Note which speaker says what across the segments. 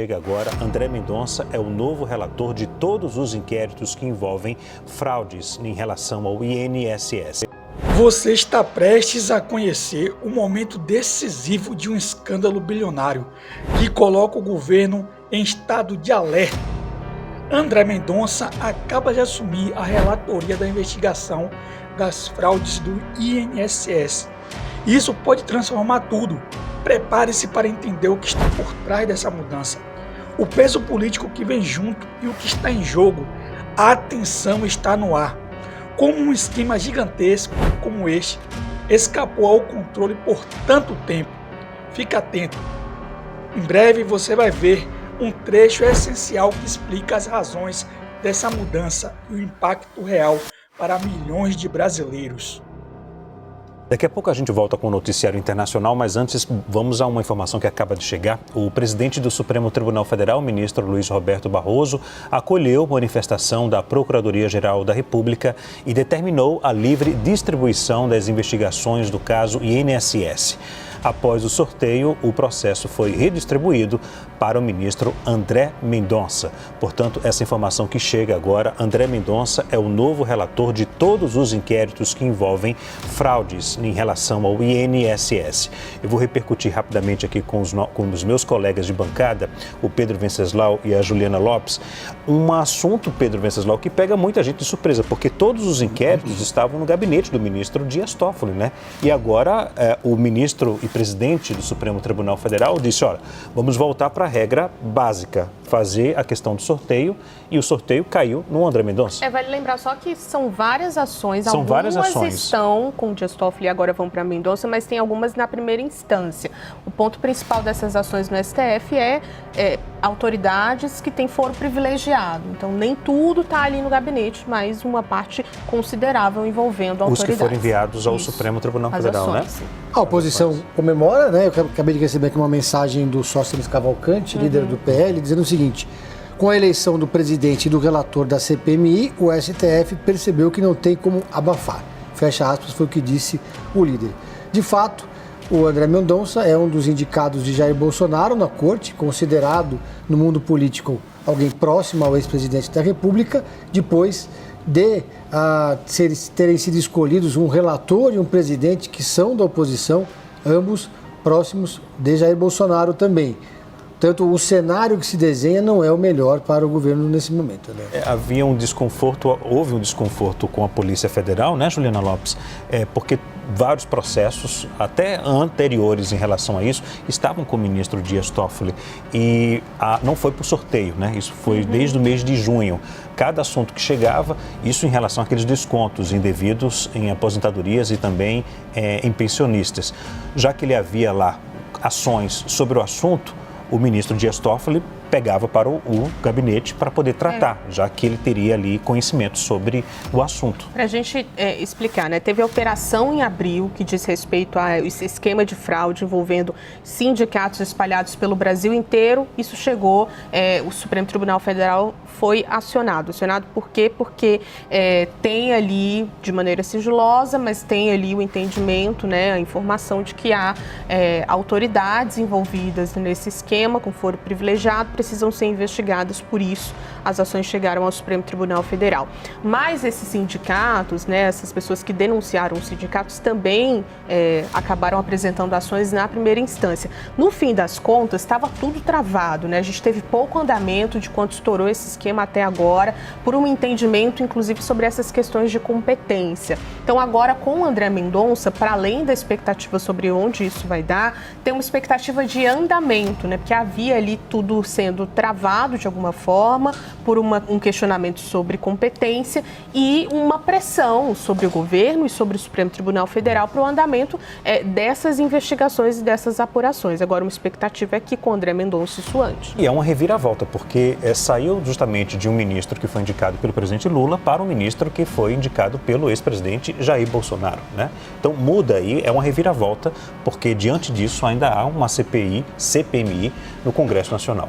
Speaker 1: Chega agora, André Mendonça é o novo relator de todos os inquéritos que envolvem fraudes em relação ao INSS.
Speaker 2: Você está prestes a conhecer o momento decisivo de um escândalo bilionário que coloca o governo em estado de alerta. André Mendonça acaba de assumir a relatoria da investigação das fraudes do INSS. Isso pode transformar tudo. Prepare-se para entender o que está por trás dessa mudança, o peso político que vem junto e o que está em jogo. A atenção está no ar. Como um esquema gigantesco como este escapou ao controle por tanto tempo? Fique atento. Em breve você vai ver um trecho essencial que explica as razões dessa mudança e o impacto real para milhões de brasileiros.
Speaker 1: Daqui a pouco a gente volta com o noticiário internacional, mas antes vamos a uma informação que acaba de chegar. O presidente do Supremo Tribunal Federal, o ministro Luiz Roberto Barroso, acolheu manifestação da Procuradoria-Geral da República e determinou a livre distribuição das investigações do caso INSS. Após o sorteio, o processo foi redistribuído para o ministro André Mendonça. Portanto, essa informação que chega agora, André Mendonça é o novo relator de todos os inquéritos que envolvem fraudes em relação ao INSS. Eu vou repercutir rapidamente aqui com os meus colegas de bancada, o Pedro Venceslau e a Juliana Lopes, um assunto, Pedro Venceslau, que pega muita gente de surpresa, porque todos os inquéritos estavam no gabinete do ministro Dias Toffoli, né? E agora o ministro e presidente do Supremo Tribunal Federal disse, olha, vamos voltar para a regra básica, fazer a questão do sorteio, e o sorteio caiu no André Mendonça.
Speaker 3: Vale lembrar só que são várias ações,
Speaker 1: algumas
Speaker 3: estão com o Dias Toffoli e agora vão para Mendonça, mas tem algumas na primeira instância. O ponto principal dessas ações no STF é autoridades que têm foro privilegiado. Então, nem tudo está ali no gabinete, mas uma parte considerável envolvendo autoridades.
Speaker 1: Os que foram enviados ao Supremo Tribunal Federal, né?
Speaker 4: A oposição comemora, né? Eu acabei de receber aqui uma mensagem do Sóstenes Cavalcante, líder do PL, dizendo o seguinte: com a eleição do presidente e do relator da CPMI, o STF percebeu que não tem como abafar. Fecha aspas, foi o que disse o líder. De fato, o André Mendonça é um dos indicados de Jair Bolsonaro na corte, considerado no mundo político alguém próximo ao ex-presidente da República, depois de terem sido escolhidos um relator e um presidente que são da oposição, ambos próximos de Jair Bolsonaro também. Portanto, o cenário que se desenha não é o melhor para o governo nesse momento, né?
Speaker 1: Houve um desconforto com a Polícia Federal, né, Juliana Lopes? Porque vários processos, até anteriores em relação a isso, estavam com o ministro Dias Toffoli. E não foi por sorteio, né? Isso foi desde o mês de junho. Cada assunto que chegava, isso em relação àqueles descontos indevidos em aposentadorias e também em pensionistas. Já que ele havia lá ações sobre o assunto, o ministro Dias Toffoli pegava para o gabinete para poder tratar, já que ele teria ali conhecimento sobre o assunto.
Speaker 3: Para a gente explicar, né? Teve a operação em abril que diz respeito a esse esquema de fraude envolvendo sindicatos espalhados pelo Brasil inteiro. Isso chegou, o Supremo Tribunal Federal foi acionado. Acionado por quê? Porque tem ali, de maneira sigilosa, mas tem ali o entendimento, né, a informação de que há autoridades envolvidas nesse esquema com foro privilegiado, precisam ser investigadas, por isso as ações chegaram ao Supremo Tribunal Federal. Mas esses sindicatos, né, essas pessoas que denunciaram os sindicatos também acabaram apresentando ações na primeira instância. No fim das contas, estava tudo travado, né? A gente teve pouco andamento de quanto estourou esse esquema até agora, por um entendimento, inclusive, sobre essas questões de competência. Então, agora, com o André Mendonça, para além da expectativa sobre onde isso vai dar, tem uma expectativa de andamento, né? Porque havia ali tudo sendo travado de alguma forma por um questionamento sobre competência e uma pressão sobre o governo e sobre o Supremo Tribunal Federal para o andamento dessas investigações e dessas apurações. Agora, uma expectativa é que com André Mendonça isso antes.
Speaker 1: E é uma reviravolta, porque saiu justamente de um ministro que foi indicado pelo presidente Lula para um ministro que foi indicado pelo ex-presidente Jair Bolsonaro, né? Então, muda aí, é uma reviravolta, porque diante disso ainda há uma CPMI no Congresso Nacional.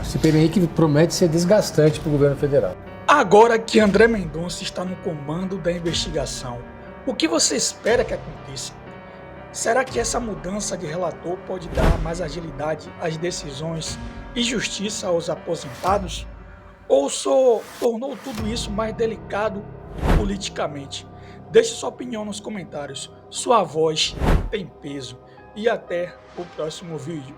Speaker 4: CPMI que promete ser desgastante para o governo federal.
Speaker 2: Agora que André Mendonça está no comando da investigação, o que você espera que aconteça? Será que essa mudança de relator pode dar mais agilidade às decisões e justiça aos aposentados? Ou só tornou tudo isso mais delicado politicamente? Deixe sua opinião nos comentários. Sua voz tem peso. E até o próximo vídeo.